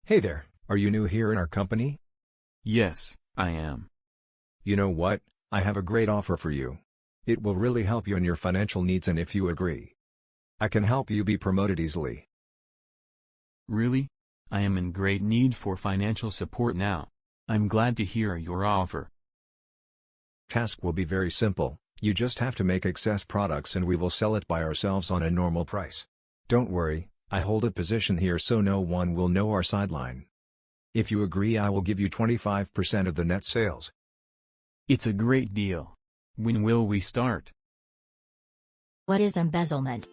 Hey there, are you new here in our company? Yes, I am. You know what, I have a great offer for you. It will really help you in your financial needs, and if you agree, I can help you be promoted easily. Really? I am in great need for financial support now. I'm glad to hear your offer. Task will be very simple, you just have to make excess products and we will sell it by ourselves on a normal price. Don't worry, I hold a position here so no one will know our sideline. If you agree, I will give you 25% of the net sales. It's a great deal. When will we start? What is embezzlement?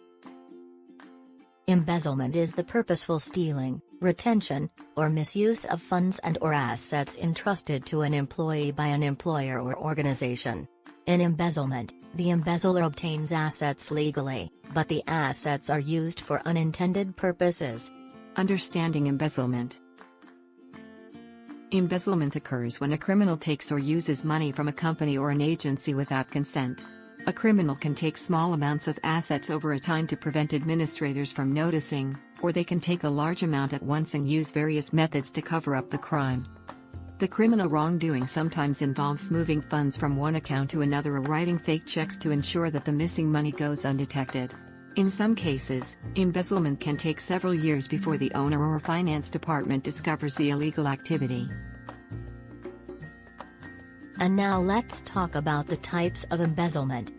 Embezzlement is the purposeful stealing, retention, or misuse of funds and/or assets entrusted to an employee by an employer or organization. In embezzlement, the embezzler obtains assets legally, but the assets are used for unintended purposes. Understanding embezzlement. Embezzlement occurs when a criminal takes or uses money from a company or an agency without consent. A criminal can take small amounts of assets over a time to prevent administrators from noticing, or they can take a large amount at once and use various methods to cover up the crime. The criminal wrongdoing sometimes involves moving funds from one account to another or writing fake checks to ensure that the missing money goes undetected. In some cases, embezzlement can take several years before the owner or finance department discovers the illegal activity. And now let's talk about the types of embezzlement.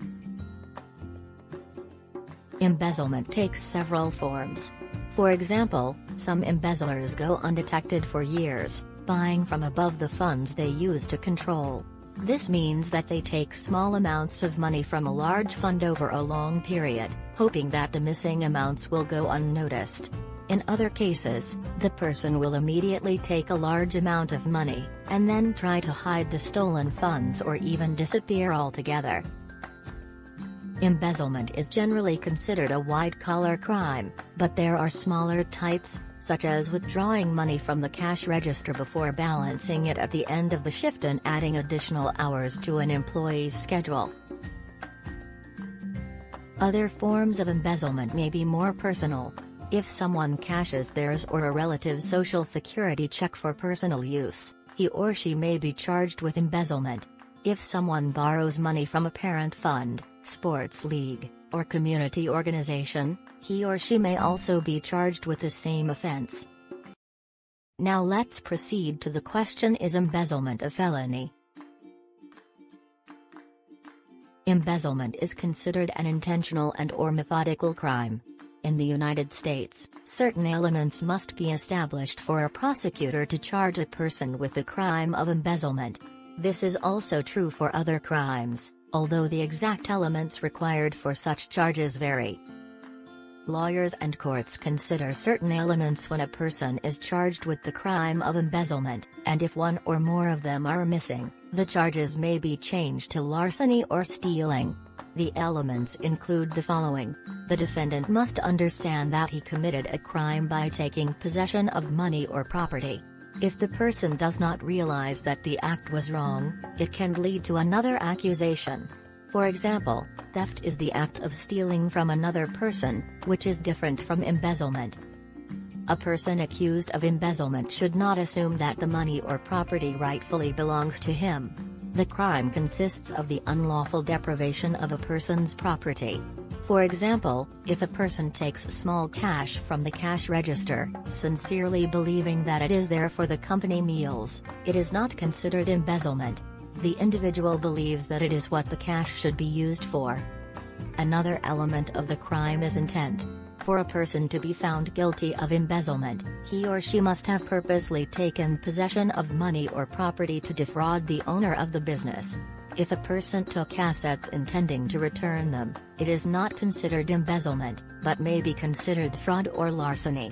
Embezzlement takes several forms. For example, some embezzlers go undetected for years, buying from above the funds they use to control. This means that they take small amounts of money from a large fund over a long period, hoping that the missing amounts will go unnoticed. In other cases, the person will immediately take a large amount of money, and then try to hide the stolen funds or even disappear altogether. Embezzlement is generally considered a white-collar crime, but there are smaller types, such as withdrawing money from the cash register before balancing it at the end of the shift and adding additional hours to an employee's schedule. Other forms of embezzlement may be more personal. If someone cashes theirs or a relative's social security check for personal use, he or she may be charged with embezzlement. If someone borrows money from a parent fund, sports league, or community organization, he or she may also be charged with the same offense. Now let's proceed to the question: is embezzlement a felony? Embezzlement is considered an intentional and/or methodical crime. In the United States, certain elements must be established for a prosecutor to charge a person with the crime of embezzlement. This is also true for other crimes, although the exact elements required for such charges vary. Lawyers and courts consider certain elements when a person is charged with the crime of embezzlement, and if one or more of them are missing, the charges may be changed to larceny or stealing. The elements include the following: the defendant must understand that he committed a crime by taking possession of money or property. If the person does not realize that the act was wrong, it can lead to another accusation. For example, theft is the act of stealing from another person, which is different from embezzlement. A person accused of embezzlement should not assume that the money or property rightfully belongs to him. The crime consists of the unlawful deprivation of a person's property. For example, if a person takes small cash from the cash register, sincerely believing that it is there for the company meals, it is not considered embezzlement. The individual believes that it is what the cash should be used for. Another element of the crime is intent. For a person to be found guilty of embezzlement, he or she must have purposely taken possession of money or property to defraud the owner of the business. If a person took assets intending to return them, it is not considered embezzlement, but may be considered fraud or larceny.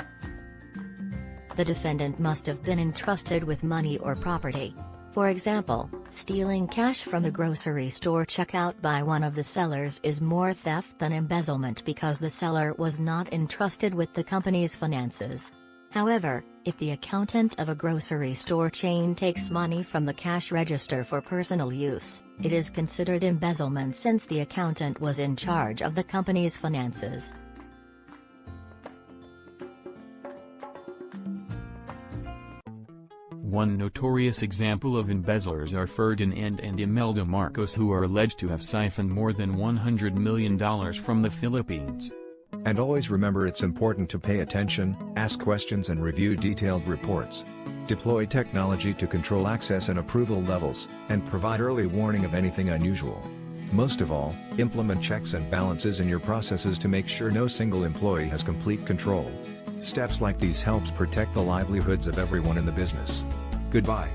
The defendant must have been entrusted with money or property. For example, stealing cash from a grocery store checkout by one of the sellers is more theft than embezzlement because the seller was not entrusted with the company's finances. However, if the accountant of a grocery store chain takes money from the cash register for personal use, it is considered embezzlement since the accountant was in charge of the company's finances. One notorious example of embezzlers are Ferdinand and Imelda Marcos, who are alleged to have siphoned more than $100 million from the Philippines. And always remember, it's important to pay attention, ask questions and review detailed reports. Deploy technology to control access and approval levels, and provide early warning of anything unusual. Most of all, implement checks and balances in your processes to make sure no single employee has complete control. Steps like these helps protect the livelihoods of everyone in the business. Goodbye.